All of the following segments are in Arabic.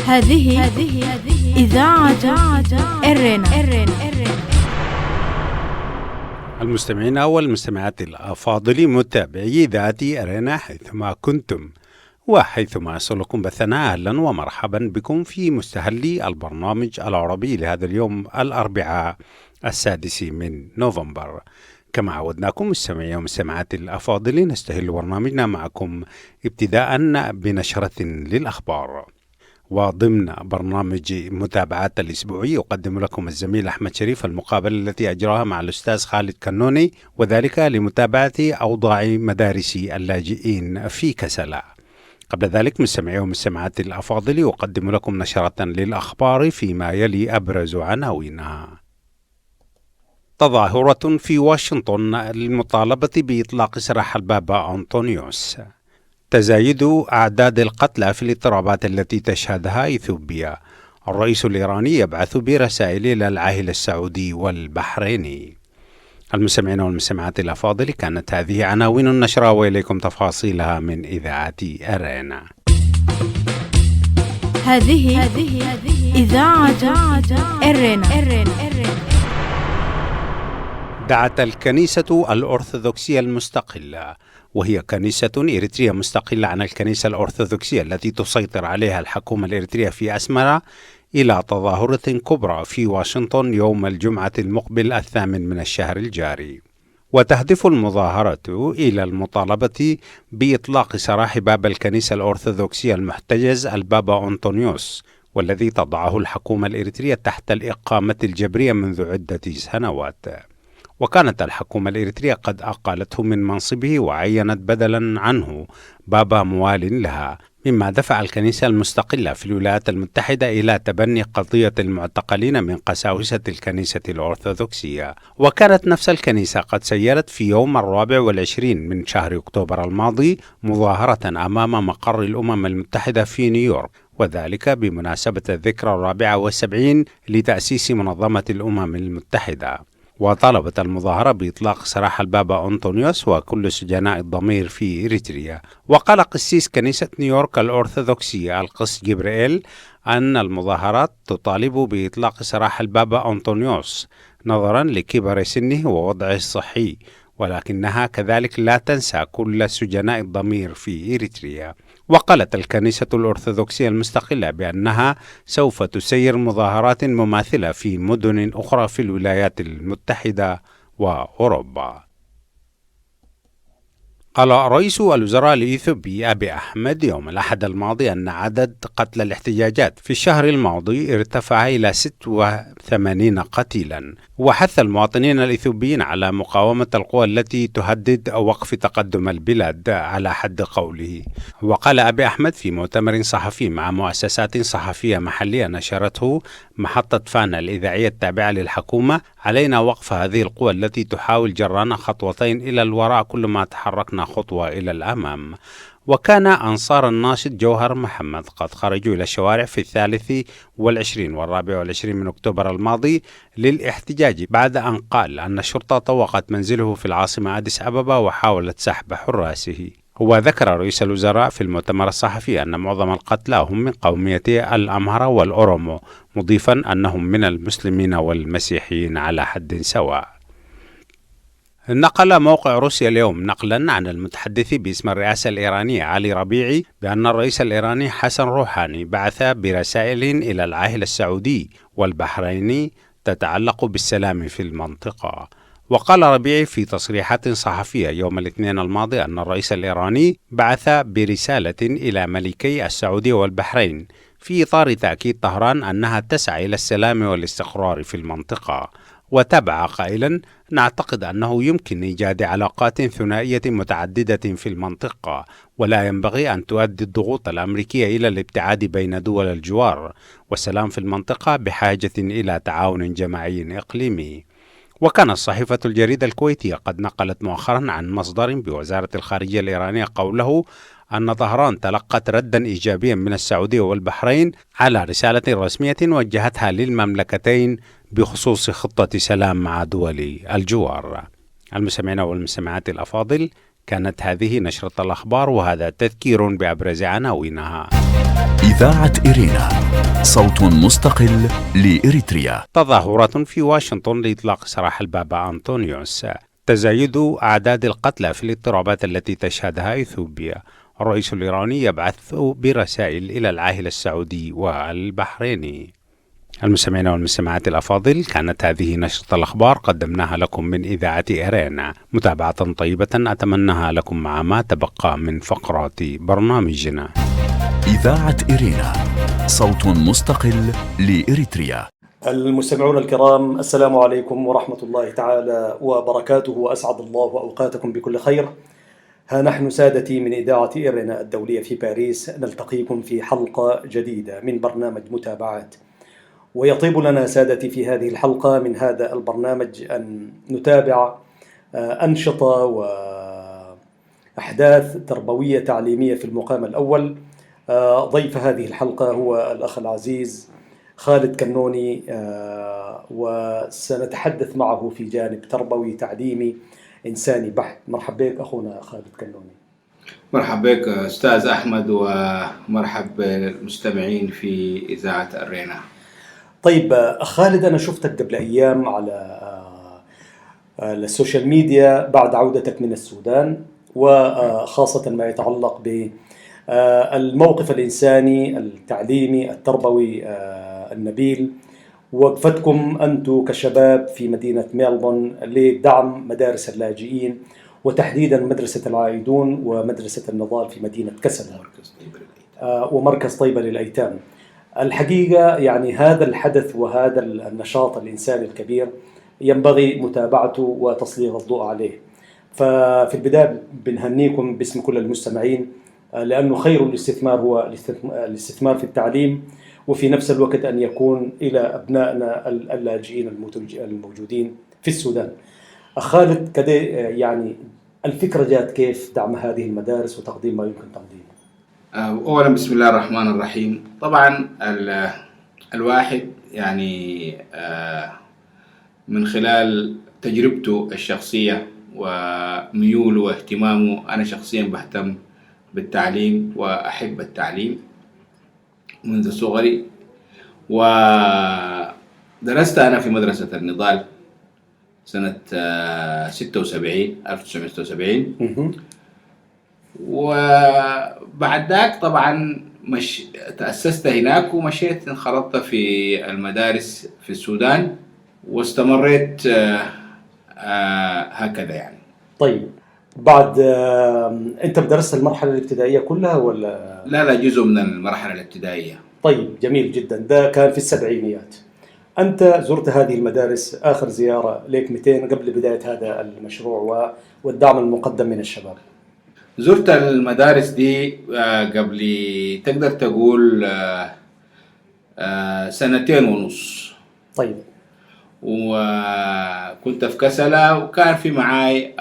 هذه إذاعة إرنا. المستمعين والمستمعات الأفاضل متابعي ذات أرينا حيثما كنتم وحيثما يصلكم بثنا، أهلا ومرحبا بكم في مستهل البرنامج العربي لهذا اليوم الأربعاء 6 من نوفمبر. كما عودناكم مستمعي ومستمعات الأفاضل نستهل برنامجنا معكم ابتداء بنشرة للأخبار، وضمن برنامج متابعات الأسبوعي يقدم لكم الزميل أحمد شريف المقابلة التي أجراها مع الأستاذ خالد كنوني، وذلك لمتابعة أوضاع مدارس اللاجئين في كسلا. قبل ذلك مستمعي ومستمعات الأفاضل يقدم لكم نشرة للأخبار فيما يلي أبرز عناوينها. تظاهرة في واشنطن للمطالبة بإطلاق سراح البابا أنطونيوس. تزايد أعداد القتلى في الاضطرابات التي تشهدها إثيوبيا. الرئيس الإيراني يبعث برسائل إلى العاهل السعودي والبحريني. المستمعين والمستمعات الأفاضل، كانت هذه عناوين النشرة وإليكم تفاصيلها من إذاعة أرينا. هذه إذاعة إرنا. دعت الكنيسة الأرثوذكسية المستقلة، وهي كنيسة إريترية مستقلة عن الكنيسة الأرثوذكسية التي تسيطر عليها الحكومة الإريترية في أسمرا، إلى تظاهرة كبرى في واشنطن يوم الجمعة المقبل 8 من الشهر الجاري. وتهدف المظاهرة إلى المطالبة بإطلاق سراح باب الكنيسة الأرثوذكسية المحتجز البابا أنطونيوس، والذي تضعه الحكومة الإريترية تحت الإقامة الجبرية منذ عدة سنوات. وكانت الحكومة الإريترية قد أقالته من منصبه وعينت بدلا عنه بابا موال لها، مما دفع الكنيسة المستقلة في الولايات المتحدة إلى تبني قضية المعتقلين من قساوسة الكنيسة الأرثوذكسية. وكانت نفس الكنيسة قد سيرت في يوم 24 من شهر أكتوبر الماضي مظاهرة أمام مقر الأمم المتحدة في نيويورك، وذلك بمناسبة الذكرى 74 لتأسيس منظمة الأمم المتحدة. وطالبت المظاهرة بإطلاق سراح البابا أنطونيوس وكل سجناء الضمير في إريتريا. وقال قسيس كنيسة نيويورك الأرثوذكسية القس جبريل أن المظاهرات تطالب بإطلاق سراح البابا أنطونيوس نظرا لكبر سنه ووضعه الصحي، ولكنها كذلك لا تنسى كل سجناء الضمير في إريتريا. وقالت الكنيسة الأرثوذكسية المستقلة بأنها سوف تسير مظاهرات مماثلة في مدن أخرى في الولايات المتحدة وأوروبا. قال رئيس الوزراء الإثيوبي أبي أحمد يوم الأحد الماضي أن عدد قتلى الاحتجاجات في الشهر الماضي ارتفع إلى 86 قتيلا، وحث المواطنين الإثيوبيين على مقاومة القوى التي تهدد وقف تقدم البلاد على حد قوله. وقال أبي أحمد في مؤتمر صحفي مع مؤسسات صحفية محلية نشرته محطة فانا الإذاعية التابعة للحكومة: علينا وقف هذه القوى التي تحاول جرانا خطوتين إلى الوراء كلما تحركنا خطوة إلى الأمام. وكان أنصار الناشط جوهر محمد قد خرجوا إلى الشوارع في 23 و24 من أكتوبر الماضي للاحتجاج بعد أن قال أن الشرطة طوقت منزله في العاصمة أديس أبابا وحاولت سحب حراسه. وذكر رئيس الوزراء في المؤتمر الصحفي أن معظم القتلى هم من قومية الأمهرة والأورومو، مضيفا أنهم من المسلمين والمسيحيين على حد سواء. نقل موقع روسيا اليوم نقلا عن المتحدث باسم الرئاسة الإيرانية علي ربيعي بأن الرئيس الإيراني حسن روحاني بعث برسائل إلى العاهل السعودي والبحريني تتعلق بالسلام في المنطقة. وقال ربيعي في تصريحات صحفية يوم الاثنين الماضي أن الرئيس الإيراني بعث برسالة إلى ملكي السعودية والبحرين في إطار تأكيد طهران أنها تسعى إلى السلام والاستقرار في المنطقة. وتابع قائلا: نعتقد أنه يمكن إيجاد علاقات ثنائية متعددة في المنطقة، ولا ينبغي أن تؤدي الضغوط الأمريكية إلى الابتعاد بين دول الجوار، والسلام في المنطقة بحاجة إلى تعاون جماعي إقليمي. وكانت صحيفة الجريدة الكويتية قد نقلت مؤخرا عن مصدر بوزارة الخارجية الإيرانية قوله أن طهران تلقت ردا إيجابيا من السعودية والبحرين على رسالة رسمية وجهتها للمملكتين بخصوص خطة سلام مع دول الجوار. المستمعين والمستمعات الأفاضل، كانت هذه نشرة الأخبار، وهذا تذكير بأبرز عناوينها. إذاعة إيرينا، صوت مستقل لإريتريا. تظاهرات في واشنطن لإطلاق سراح البابا أنطونيوس. تزايد أعداد القتلى في الاضطرابات التي تشهدها إثيوبيا. الرئيس الإيراني يبعث برسائل إلى العاهل السعودي والبحريني. المستمعين والمستمعات الأفاضل، كانت هذه نشرة الأخبار قدمناها لكم من إذاعة إيرينا. متابعة طيبة أتمناها لكم مع ما تبقى من فقرات برنامجنا. إذاعة إيرينا، صوت مستقل لإريتريا. المستمعون الكرام، السلام عليكم ورحمة الله تعالى وبركاته، وأسعد الله أوقاتكم بكل خير. ها نحن سادتي من إذاعة إيرينا الدولية في باريس نلتقيكم في حلقة جديدة من برنامج متابعات. ويطيب لنا سادتي في هذه الحلقة من هذا البرنامج أن نتابع أنشطة وأحداث تربوية تعليمية في المقام الأول. ضيف هذه الحلقة هو الأخ العزيز خالد كنوني، وسنتحدث معه في جانب تربوي تعليمي إنساني بحت. مرحبا بك أخونا خالد كنوني. مرحبا بك أستاذ أحمد، ومرحب بالمستمعين في إذاعة إيرينا. طيب خالد، أنا شفتك قبل أيام على السوشيال ميديا بعد عودتك من السودان، وخاصة ما يتعلق بالموقف الإنساني التعليمي التربوي النبيل، وقفتكم أنتم كشباب في مدينة ميلبورن لدعم مدارس اللاجئين، وتحديدا مدرسة العائدون ومدرسة النضال في مدينة كسل، ومركز طيبة للأيتام. الحقيقة يعني هذا الحدث وهذا النشاط الإنساني الكبير ينبغي متابعته وتسليط الضوء عليه. ففي البداية بنهنيكم باسم كل المستمعين، لأنه خير الاستثمار هو الاستثمار في التعليم، وفي نفس الوقت أن يكون إلى أبنائنا اللاجئين الموجودين في السودان. خالد، كده يعني الفكرة جاءت كيف دعم هذه المدارس وتقديم ما يمكن تقديمه؟ أولا بسم الله الرحمن الرحيم. طبعا الواحد يعني من خلال تجربته الشخصية وميوله واهتمامه، أنا شخصيا بهتم بالتعليم وأحب التعليم منذ صغري، ودرست أنا في مدرسة النضال سنة 1976. وبعد ذاك طبعا تأسست هناك ومشيت انخرطت في المدارس في السودان، واستمريت هكذا يعني. طيب بعد أنت درست المرحلة الابتدائية كلها ولا؟ لا، جزء من المرحلة الابتدائية. طيب جميل جدا، ده كان في السبعينيات. أنت زرت هذه المدارس آخر زيارة لك 200 قبل بداية هذا المشروع والدعم المقدم من الشباب. زرت المدارس دي قبل تقدر تقول 2.5 سنين. طيب. وكنت في كسلة، وكان في معاي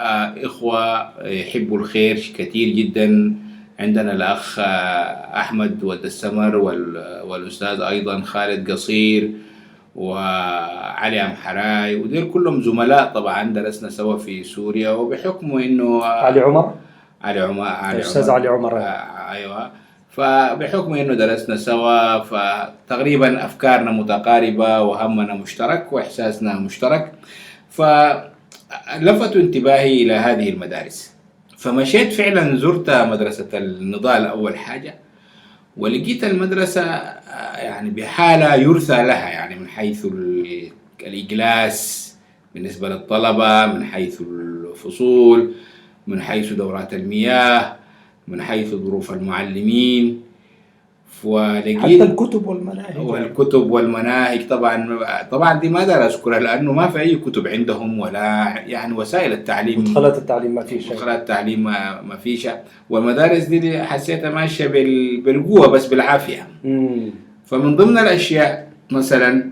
إخوة يحبوا الخير كثير جدا. عندنا الأخ أحمد والدسمر والأستاذ أيضا خالد قصير وعلي أمحراي، ودير كلهم زملاء طبعا درسنا سوا في سوريا. وبحكم إنه علي عمر الأستاذ علي عمر أيوة، فبحكم إنه درسنا سوا فتقريبا أفكارنا متقاربة وهمنا مشترك وإحساسنا مشترك، فلفتوا انتباهي إلى هذه المدارس. فمشيت فعلا، زرت مدرسة النضال أول حاجة، ولقيت المدرسة يعني بحالة يرثى لها، يعني من حيث الإجلاس بالنسبة للطلبة، من حيث الفصول، من حيث دورات المياه، من حيث ظروف المعلمين، حتى الكتب والمناهج. طبعا دي ما أقدر أذكرها لأنه ما في أي كتب عندهم، ولا يعني وسائل التعليم، مدخلات التعليم ما في شيء، مدخلات التعليم ما في شيء. والمدارس دي حسيتها ماشية بالقوة بس بالعافية. فمن ضمن الأشياء مثلا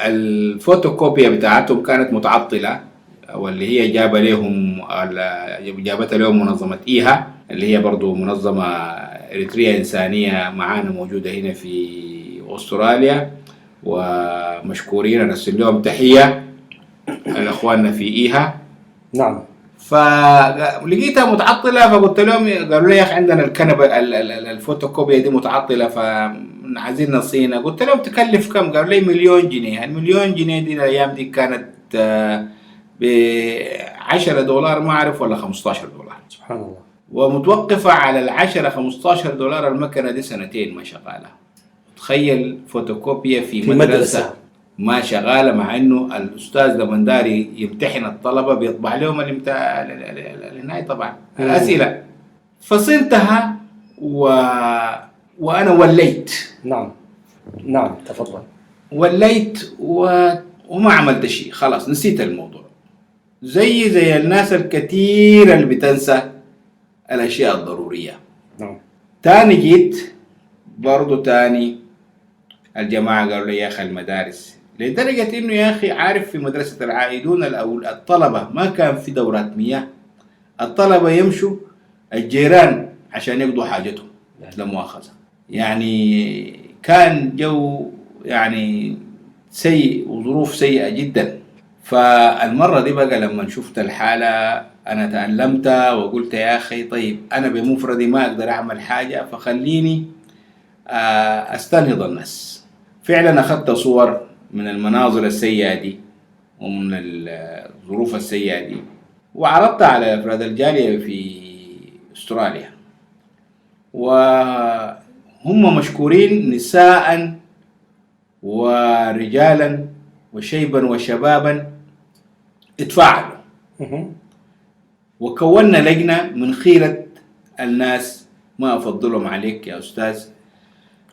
الفوتوكوبيا بتاعتهم كانت متعطلة، واللي هي جابتها لهم منظمة إيها، اللي هي برضو منظمة إريتريا إنسانية معانا موجودة هنا في أستراليا، ومشكورين نرسل لهم تحية الأخواننا في إيها. نعم. فلقيتها متعطله، فقلت لهم، قالوا لي يا اخي عندنا الكنبه الفوتوكوبيا دي متعطله فعايزين نصينها. قلت لهم تكلف كم؟ قالوا لي 1,000,000 جنيه. المليون جنيه دي الايام دي كانت ب $10 ما اعرف ولا $15، سبحان الله. ومتوقفه على $10-15 المكنه دي سنتين ما شغاله. تخيل فوتوكوبيا في مدرسه ما شغاله، مع انه الاستاذ لما داري يمتحن الطلبه بيطبع لهم النهايه طبعا الاسئله. فصنتها وانا وليت. نعم تفضل. وليت وما عملت شيء، خلاص نسيت الموضوع، زي الناس الكثير اللي بتنسى الاشياء الضروريه. نعم. تاني جيت برضو تاني الجماعه قالوا لي يا اخي المدارس، لدرجة إنه يا أخي عارف في مدرسة العائدون الطلبة ما كان في دورات مياه، الطلبة يمشوا الجيران عشان يقضوا حاجتهم لا مؤاخذة. يعني كان جو يعني سيء وظروف سيئة جدا. فالمرة دي بقى لما شفت الحالة أنا تألمت وقلت يا أخي طيب أنا بمفردي ما أقدر أعمل حاجة، فخليني أستنهض الناس. فعلا أخذت صور من المناظر السيئة دي ومن الظروف السيئة دي وعرضتها على أفراد الجالية في أستراليا، وهم مشكورين نساء ورجالا وشيبا وشبابا اتفاعلوا، وكونا لجنة من خيرة الناس ما أفضلهم عليك يا أستاذ،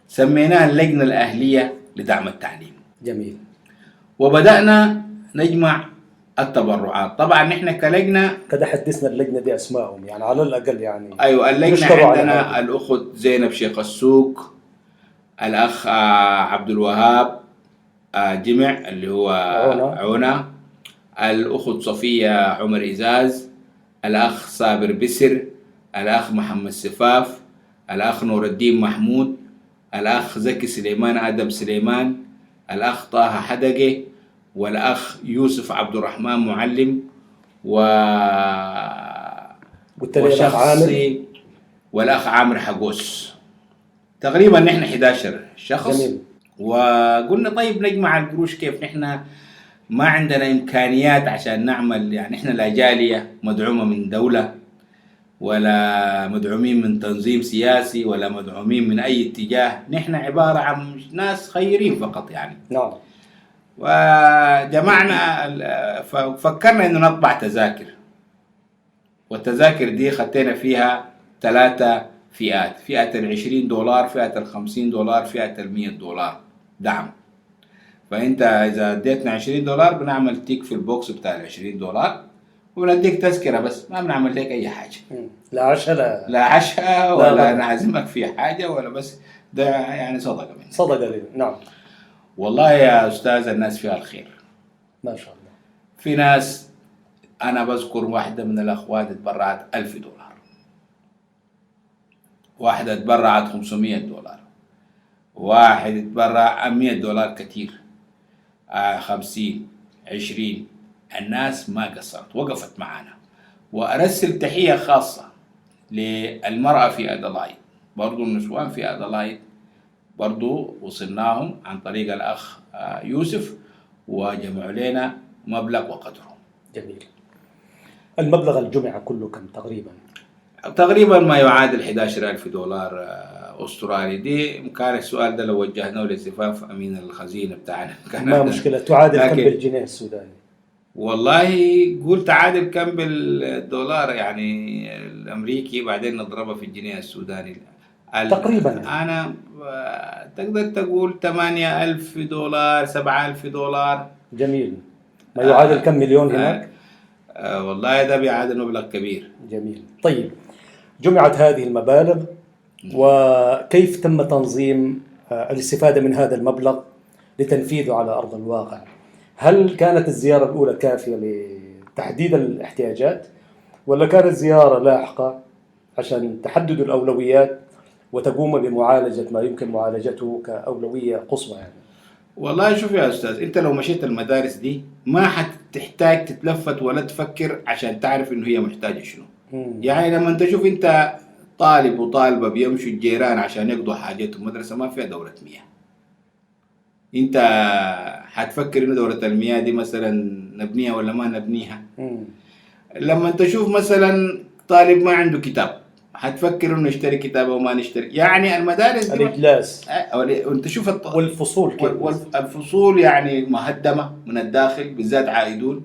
سميناها اللجنة الأهلية لدعم التعليم. جميل. وبدأنا نجمع التبرعات. طبعا نحن كلجنة كده حدثنا اللجنة دي أسمائهم يعني على الأقل يعني. أيوة اللجنة عندنا الأخت زينب شيخ السوق، الأخ عبد الوهاب جمع اللي هو عونة، الأخت صفية عمر إزاز، الأخ صابر بسر، الأخ محمد سفاف، الأخ نور الدين محمود، الأخ زكي سليمان آدم سليمان، الأخ طه حدقي، والأخ يوسف عبد الرحمن معلم، وشخصي والأخ عامر حقوس. تقريبا نحن 11 شخص. جميل. وقلنا طيب نجمع القروش كيف؟ نحن ما عندنا إمكانيات عشان نعمل، يعني نحن لا جالية مدعومة من دولة ولا مدعومين من تنظيم سياسي ولا مدعومين من أي اتجاه، نحن عبارة عن ناس خيرين فقط يعني. نعم. وجمعنا ففكرنا إنه نطبع تذاكر، والتذاكر دي خدينا فيها 3 فئات، فئة $20، فئة $50، فئة $100 دعم. فأنت إذا اديتنا $20 بنعمل تيك في البوكس بتاع $20 وبنديك تذكرة بس، ما بنعمل لك أي حاجة، لا عشاء لا عشاء ولا نعزمك في حاجة ولا بس، ده يعني صدقة منك. صدقة لي. نعم. والله يا أستاذ الناس فيها الخير ما شاء الله. في ناس أنا بذكر واحدة من الأخوات اتبرعت $1000، واحدة اتبرعت $500، واحد اتبرع $100 كتير، 50 20. الناس ما قصرت وقفت معنا. وأرسل تحية خاصة للمرأة في أدلايد، برضو النسوان في أدلايد برضو وصلناهم عن طريق الأخ يوسف وجمعوا لنا مبلغ وقدره. جميل. المبلغ الجمع كله كم تقريبا؟ تقريبا ما يعادل $11,000 أسترالي. دي كان السؤال ده لو وجهناه لزفاف أمين الخزينة بتاعنا ما مشكلة. تعادل كم بالجنيه السوداني؟ والله قول تعادل كم بالدولار يعني الأمريكي، بعدين نضربها في الجنيه السوداني تقريبا يعني. أنا تقدر تقول $8,000 $7,000. جميل. ما يعادل كم مليون هناك؟ والله ده بيعادل مبلغ كبير. جميل. طيب جمعت هذه المبالغ وكيف تم تنظيم الاستفادة من هذا المبلغ لتنفيذه على أرض الواقع؟ هل كانت الزيارة الأولى كافية لتحديد الاحتياجات ولا كانت زيارة لاحقة عشان تحددوا الأولويات وتقوم بمعالجة ما يمكن معالجته كأولوية قصوى يعني؟ والله شوف يا أستاذ، أنت لو مشيت المدارس دي ما تحتاج تتلفت ولا تفكر عشان تعرف إنه هي محتاجة شنو. يعني لما تشوف أنت طالب وطالبة بيمشوا الجيران عشان يقضوا حاجتهم، مدرسة ما فيها دورة مياه، أنت حتفكر إنه دورة المياه دي مثلا نبنيها ولا ما نبنيها. لما تشوف مثلا طالب ما عنده كتاب حتفكر إنه نشتري كتاب أو ما نشتري. يعني المدارس دي الإجلاس وأنت شوف والفصول كيف الفصول يعني مهدمة من الداخل، بالذات عائدون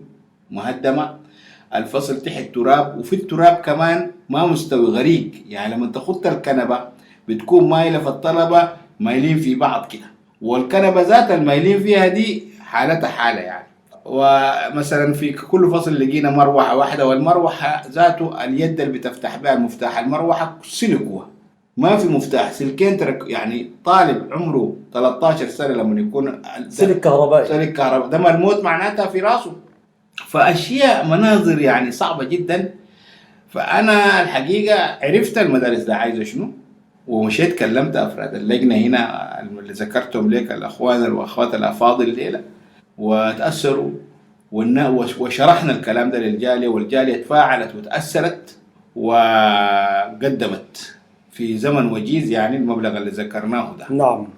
مهدمة، الفصل تحت تراب، وفي التراب كمان ما مستوي غريق. يعني لما تخط الكنبة بتكون مايلة، في الطلبة مايلين في بعض كده، والكنبة ذات المايلين فيها دي حالتها حالة يعني. ومثلا في كل فصل لقينا مروحة واحدة، والمروحة ذاته اليد اللي بتفتح بها المفتاح المروحة سلكوها، ما في مفتاح، سلكين يعني طالب عمره 13 سنة لما يكون سلك كهربائي، سلك كهربائي ده ما الموت معناتها في راسه. فأشياء مناظر يعني صعبة جدا. فأنا الحقيقة عرفت المدارس ده عايزة شنو، ومشيت كلمت أفراد اللجنة هنا اللي ذكرتهم لك، الأخوان والأخوات الأفاضل الليلة، وتأثروا وشرحنا الكلام ده للجالية، والجالية تفاعلت وتأثرت وقدمت في زمن وجيز يعني المبلغ اللي ذكرناه ده. نعم.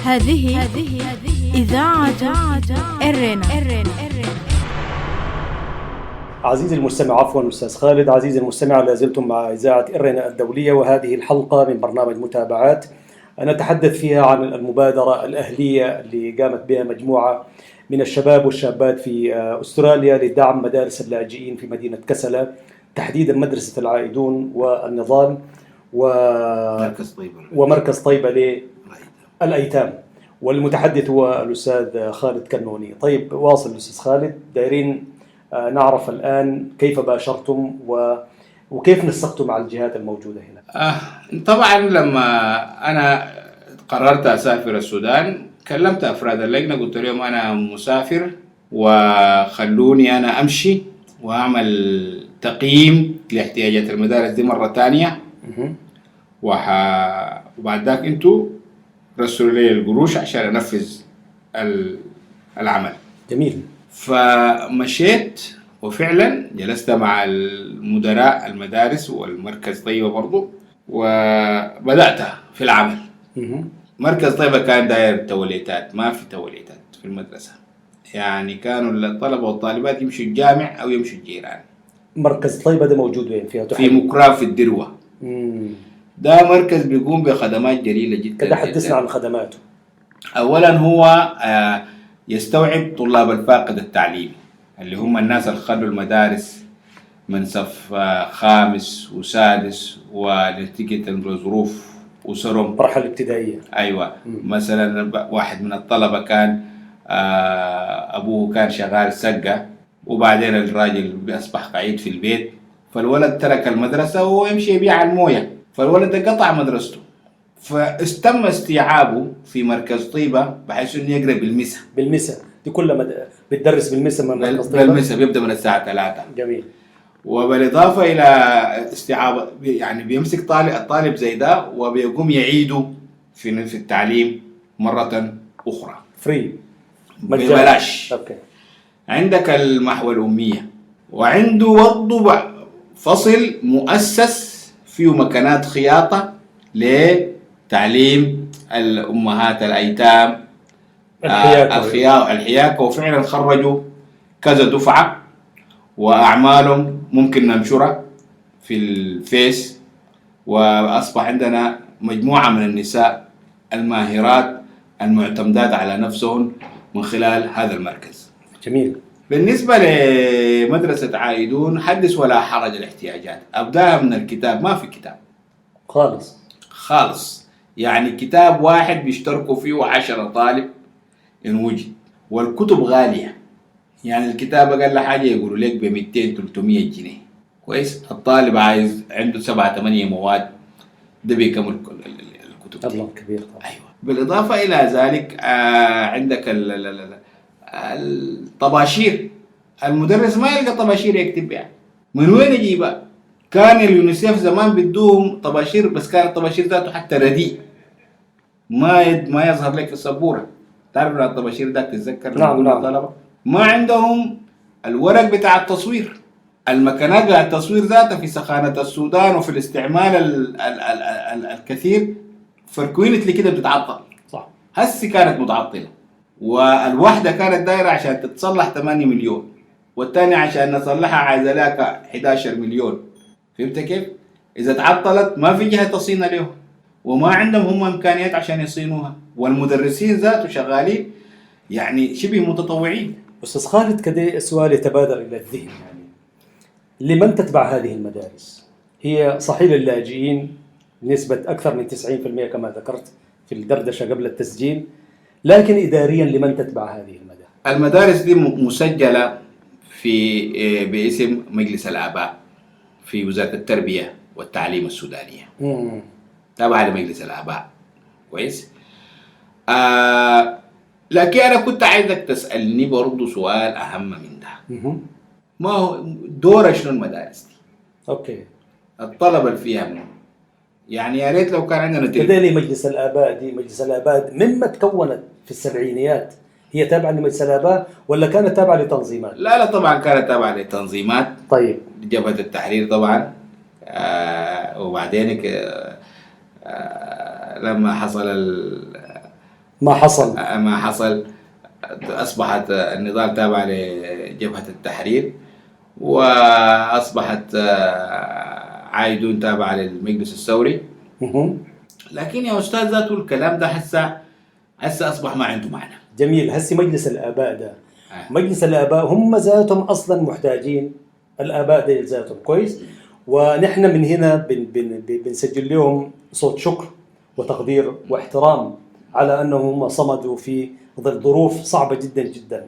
هذه إذاعة إرنا. عزيزي المستمع، عفوا أستاذ خالد، عزيزي المستمع، لازلتم مع إذاعة إرنا الدولية، وهذه الحلقة من برنامج متابعات نتحدث فيها عن المبادرة الأهلية اللي قامت بها مجموعة من الشباب والشابات في أستراليا لدعم مدارس اللاجئين في مدينة كسلة، تحديدا مدرسة العائدون والنضال ومركز طيبة للأيتام، والمتحدث هو الأستاذ خالد كنوني. طيب واصل الأستاذ خالد، دايرين نعرف الآن كيف باشرتم وكيف نسقتم مع الجهات الموجودة هنا. طبعا لما أنا قررت أسافر السودان كلمت أفراد اللجنة، قلت لهم أنا مسافر وخلوني أنا أمشي وأعمل تقييم لاحتياجات المدارس دي مرة تانية، وبعد ذاك أنتوا رسلوا لي القروش عشان أنفذ العمل. جميل. فمشيت وفعلا جلست مع المدراء المدارس والمركز طيبة برضو، وبدأت في العمل. مركز طيبة كان داير توليتات، ما في توليتات في المدرسة، يعني كانوا الطلبة والطالبات يمشوا الجامع أو يمشوا الجيران. مركز طيبة ده موجود وين؟ في مكران في الدروة. ده مركز بيقوم بخدمات جليلة جدا. كده حدثنا عن خدماته. أولا هو يستوعب طلاب الفاقد التعليمي اللي هم الناس اللي خلوا المدارس من صف خامس وسادس ونتيجة لظروف أسرهم مرحلة ابتدائية. أيوة. مثلا واحد من الطلبة كان أبوه كان شغال سقة، وبعدين الراجل أصبح قعيد في البيت، فالولد ترك المدرسة ويمشي يبيع الموية، فالولد ده قطع مدرسته، فاستم استيعابه في مركز طيبة بحيث انه يقرأ بالمسا دي كلها بتدرس بالمسا من مركز طيبة. بالمسا بيبدأ من الساعة 3. جميل. وبالإضافة إلى استيعاب يعني بيمسك الطالب زي ده وبيقوم يعيده في التعليم مرة أخرى فري ببلاش. أوكي. عندك المحو الأمية، وعنده برضه فصل مؤسس فيه مكانات خياطة لتعليم الأمهات الأيتام الحياكة، وفعلا خرجوا كذا دفعة، وأعمالهم ممكن ننشرها في الفيس، وأصبح عندنا مجموعة من النساء الماهرات المعتمدات على نفسهم من خلال هذا المركز. جميل. بالنسبة لمدرسة عائدون حدث ولا حرج. الاحتياجات أبداها من الكتاب، ما في كتاب خالص، يعني كتاب واحد بيشتركوا فيه 10 طالب إن وجد، والكتب غالية، يعني الكتاب أقل حاجة يقولوا لك ب200-300 جنيه. كويس. الطالب عايز عنده 7-8 مواد، ده بيكمل الكتب دي. الله كبير طبعا. أيوة. بالإضافة إلى ذلك عندك الطباشير، المدرس ما يلقى طباشير يكتب بها، من وين يجيبها؟ كان اليونيسيف زمان بدوهم طباشير، بس كان الطباشير ذاته حتى رديء، ما يظهر لك في السبورة، تعرف الطباشير ده تتذكر لما نعم كنا نعم. طلبة ما عندهم الورق بتاع التصوير، المكانات بتاع التصوير ذاتها في سخانة السودان وفي الاستعمال الكثير فركوينتلي كده بتتعطل. صح. هسي كانت متعطلة، والواحدة كانت دايرة عشان تتصلح 8 مليون، والثانية عشان نصلحها عايزة لها 11 مليون. فهمت كيف؟ إذا تعطلت ما في جهة تصينها لهم، وما عندهم هم إمكانيات عشان يصينوها، والمدرسين ذاته شغالين يعني شبه متطوعين. أستاذ خالد، كده سؤال يتبادر إلى الذهن، يعني لمن تتبع هذه المدارس؟ هي صحيح للاجئين نسبة أكثر من 90% كما ذكرت في الدردشة قبل التسجيل، لكن إداريا لمن تتبع هذه المدارس؟ المدارس دي مسجلة في باسم مجلس الآباء في وزارة التربية والتعليم السودانية، تابعة لمجلس الآباء. كويس. لكن أنا كنت عايزك تسألني برضو سؤال أهم من ده. ما هو دور شنو المدارس دي؟ أوكي. الطلبة اللي فيها منهم، يعني يا ريت لو كان عندنا كذلك مجلس الآباء دي، مجلس الآباء مما تكونت في السبعينيات هي تابعة لمجلس الآباء ولا كانت تابعة لتنظيمات؟ لا طبعا كانت تابعة لتنظيمات. طيب. جبهة التحرير طبعا. وبعدين لما حصل ما حصل أصبحت النضال تابع لجبهة التحرير، وأصبحت عايدون تابع للمجلس الثوري. لكن يا أستاذ ذاته الكلام ده هسه أصبح ما عنده معنى. جميل. هسه مجلس الآباء ده مجلس الآباء هم ذاتهم أصلا محتاجين الآباء ده ذاتهم. كويس. ونحن من هنا بنسجل لهم صوت شكر وتقدير واحترام على أنهم صمدوا في ظل ظروف صعبة جدا جدا.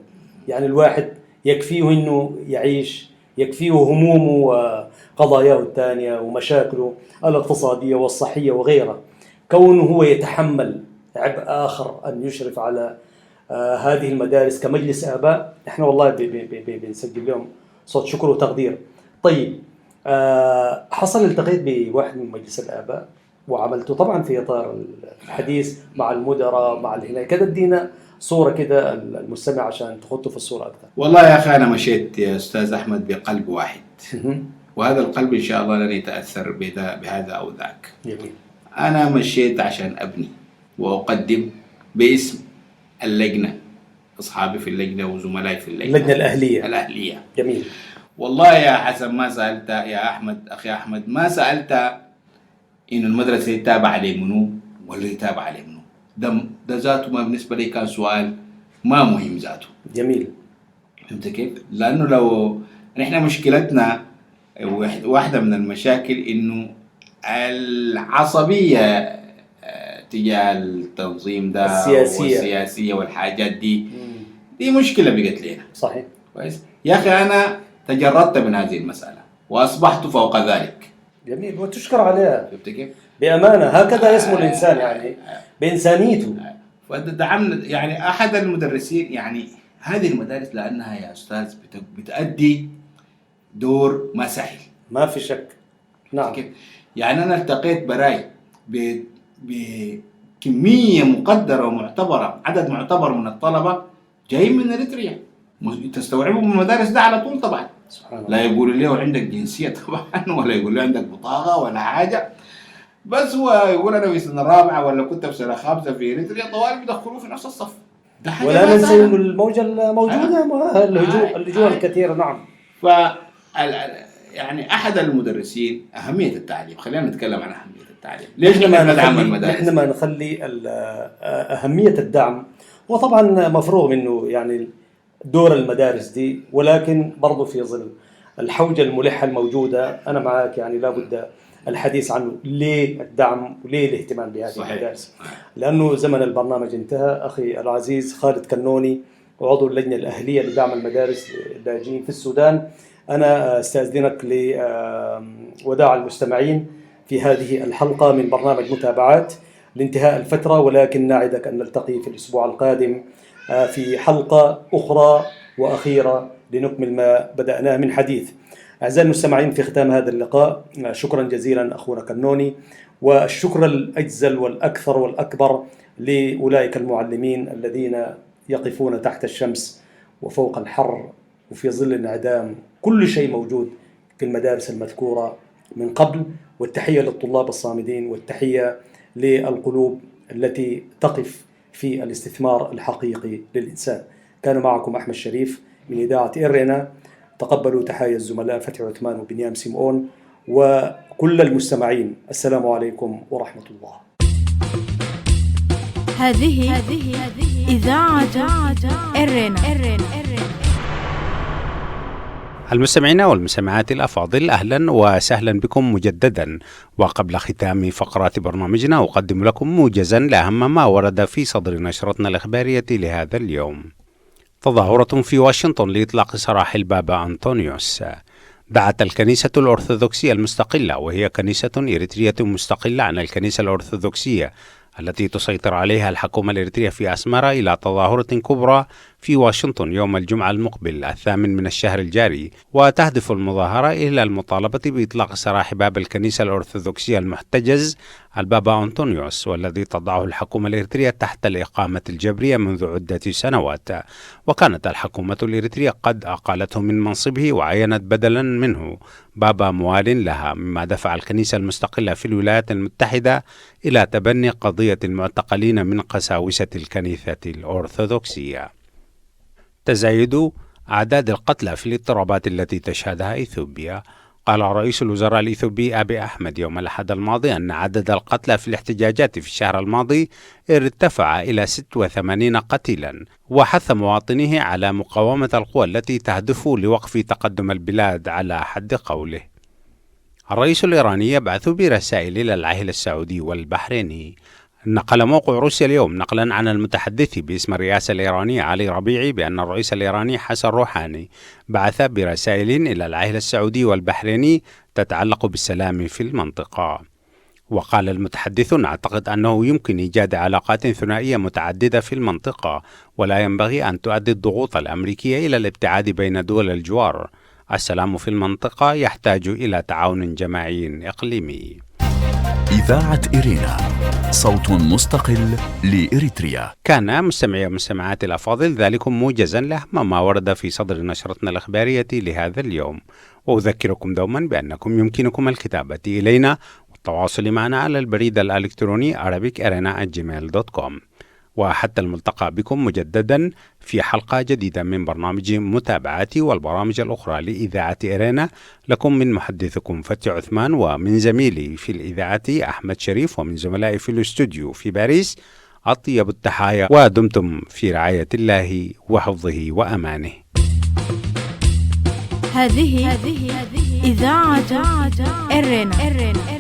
يعني الواحد يكفيه أنه يعيش، يكفيه همومه وقضاياه الثانية ومشاكله الاقتصادية والصحية وغيرها، كونه هو يتحمل عبء آخر أن يشرف على هذه المدارس كمجلس آباء. احنا والله بنسجل لهم صوت شكر وتقدير. طيب، حصل التقيت بواحد من مجلس الآباء وعملته طبعا في إطار الحديث مع المدراء مع الهنا، كده ادينا صورة كده المستمع عشان تخطوا في الصورة أكثر. والله يا أخي أنا مشيت يا أستاذ أحمد بقلب واحد، وهذا القلب إن شاء الله لن يتأثر بهذا أو ذاك. جميل. أنا مشيت عشان أبني وأقدم باسم اللجنة، أصحابي في اللجنة وزملائي في اللجنة الأهلية. جميل. والله يا حسن ما سألت يا أحمد، أخي أحمد، ما سألت إن المدرسة يتابع عليه منو ولا يتابع عليه منو. ده ذاته ما بالنسبة لي كان سؤال ما مهم ذاته. جميل. فهمت كيف؟ لأنه لو نحن مشكلتنا واحدة من المشاكل إنه العصبية تجاه التنظيم ده والسياسية والحاجات دي مشكلة بقت لنا. صحيح. كويس. يا أخي أنا تجردت من هذه المسألة وأصبحت فوق ذلك. جميل، وتشكر عليها. شفت كيف؟ بأمانة هكذا يسمو الإنسان، يعني بإنسانيته. فدعمنا يعني أحد المدرسين، يعني هذه المدارس لأنها يا أستاذ بتأدي دور ما سهل، ما في شك. نعم. يعني أنا التقيت براي بكمية مقدرة ومعتبرة، عدد معتبر من الطلبة جايين من إريتريا، تستوعبوا من المدارس ده على طول طبعا. سبحان الله. لا يقولوا لي عندك جنسية طبعا، ولا يقول لي عندك بطاقة ولا حاجة، بس هو يقول أنا في سنة رابعة ولا كنت في سنة خامسة في إريتريا، طوال بيدخلوه في نفس الصف. ولا ننسى إنه الموجة الموجودة اللجوء الكثيرة. نعم. يعني أحد المدرسين أهمية التعليم، خلينا نتكلم عن أهمية التعليم. ليش لما ندعم المدارس؟ نحن ما نخلي أهمية الدعم، وطبعا مفروغ منه يعني دور المدارس دي، ولكن برضو في ظل الحوجة الملحة الموجودة أنا معك، يعني لابد الحديث عنه. ليه الدعم وليه الاهتمام بهذه المدارس؟ لأنه زمن البرنامج انتهى. أخي العزيز خالد كنوني، وعضو اللجنة الأهلية لدعم المدارس اللاجئين في السودان، أنا استأذنك لوداع المستمعين في هذه الحلقة من برنامج متابعات لانتهاء الفترة، ولكن نعدك أن نلتقي في الأسبوع القادم في حلقة أخرى وأخيرة لنكمل ما بدأناه من حديث. أعزائي المستمعين، في ختام هذا اللقاء شكرا جزيلا أخونا كنوني، والشكر الأجزل والأكثر والأكبر لأولئك المعلمين الذين يقفون تحت الشمس وفوق الحر وفي ظل انعدام كل شيء موجود في المدارس المذكورة من قبل. والتحية للطلاب الصامدين، والتحية للقلوب التي تقف في الاستثمار الحقيقي للإنسان. كان معكم أحمد شريف من إذاعة إيرينا. تقبلوا تحايا الزملاء فتحي عثمان وبنيام سيمون وكل المستمعين. السلام عليكم ورحمة الله. هذه إذاعة إيرينا. المستمعين والمستمعات الأفاضل، أهلا وسهلا بكم مجددا. وقبل ختام فقرات برنامجنا أقدم لكم موجزا لأهم ما ورد في صدر نشرتنا الإخبارية لهذا اليوم. تظاهرة في واشنطن لإطلاق سراح البابا أنطونيوس. دعت الكنيسة الأرثوذكسية المستقلة، وهي كنيسة إريترية مستقلة عن الكنيسة الأرثوذكسية التي تسيطر عليها الحكومة الإريترية في أسمرا، إلى تظاهرة كبرى في واشنطن يوم الجمعة المقبل 8 من الشهر الجاري. وتهدف المظاهرة إلى المطالبة بإطلاق سراح باب الكنيسة الأرثوذكسية المحتجز البابا أنطونيوس، والذي تضعه الحكومة الإريترية تحت الإقامة الجبرية منذ عدة سنوات. وكانت الحكومة الإريترية قد أقالته من منصبه وعينت بدلا منه بابا موال لها، مما دفع الكنيسة المستقلة في الولايات المتحدة إلى تبني قضية المعتقلين من قساوسة الكنيسة الأرثوذكسية. تزايد أعداد القتلى في الاضطرابات التي تشهدها إثيوبيا. قال رئيس الوزراء الإثيوبي أبي أحمد يوم الأحد الماضي أن عدد القتلى في الاحتجاجات في الشهر الماضي ارتفع إلى 86 قتيلا، وحث مواطنيه على مقاومة القوى التي تهدف لوقف تقدم البلاد على حد قوله. الرئيس الإيراني يبعث برسائل إلى العاهل السعودي والبحريني. نقل موقع روسيا اليوم نقلا عن المتحدث باسم الرئاسة الإيرانية علي ربيعي بأن الرئيس الإيراني حسن روحاني بعث برسائل إلى العاهل السعودي والبحريني تتعلق بالسلام في المنطقة. وقال المتحدث: نعتقد أنه يمكن إيجاد علاقات ثنائية متعددة في المنطقة، ولا ينبغي أن تؤدي الضغوط الأمريكية إلى الابتعاد بين دول الجوار. السلام في المنطقة يحتاج إلى تعاون جماعي إقليمي. إذاعة إيرينا، صوت مستقل لإريتريا. كان مستمعي ومستمعات الأفاضل ذلكم موجزا لأهم ما ورد في صدر نشرتنا الإخبارية لهذا اليوم. وأذكركم دوما بأنكم يمكنكم الكتابة إلينا والتواصل معنا على البريد الإلكتروني arabicerena@gmail.com. وحتى الملتقى بكم مجددا في حلقة جديدة من برنامج متابعتي والبرامج الأخرى لإذاعة إيرينا. لكم من محدثكم فتحي عثمان، ومن زميلي في الإذاعة أحمد شريف، ومن زملائي في الاستوديو في باريس أطيب التحايا، ودمتم في رعاية الله وحفظه وأمانه. هذه إذاعة إيرينا.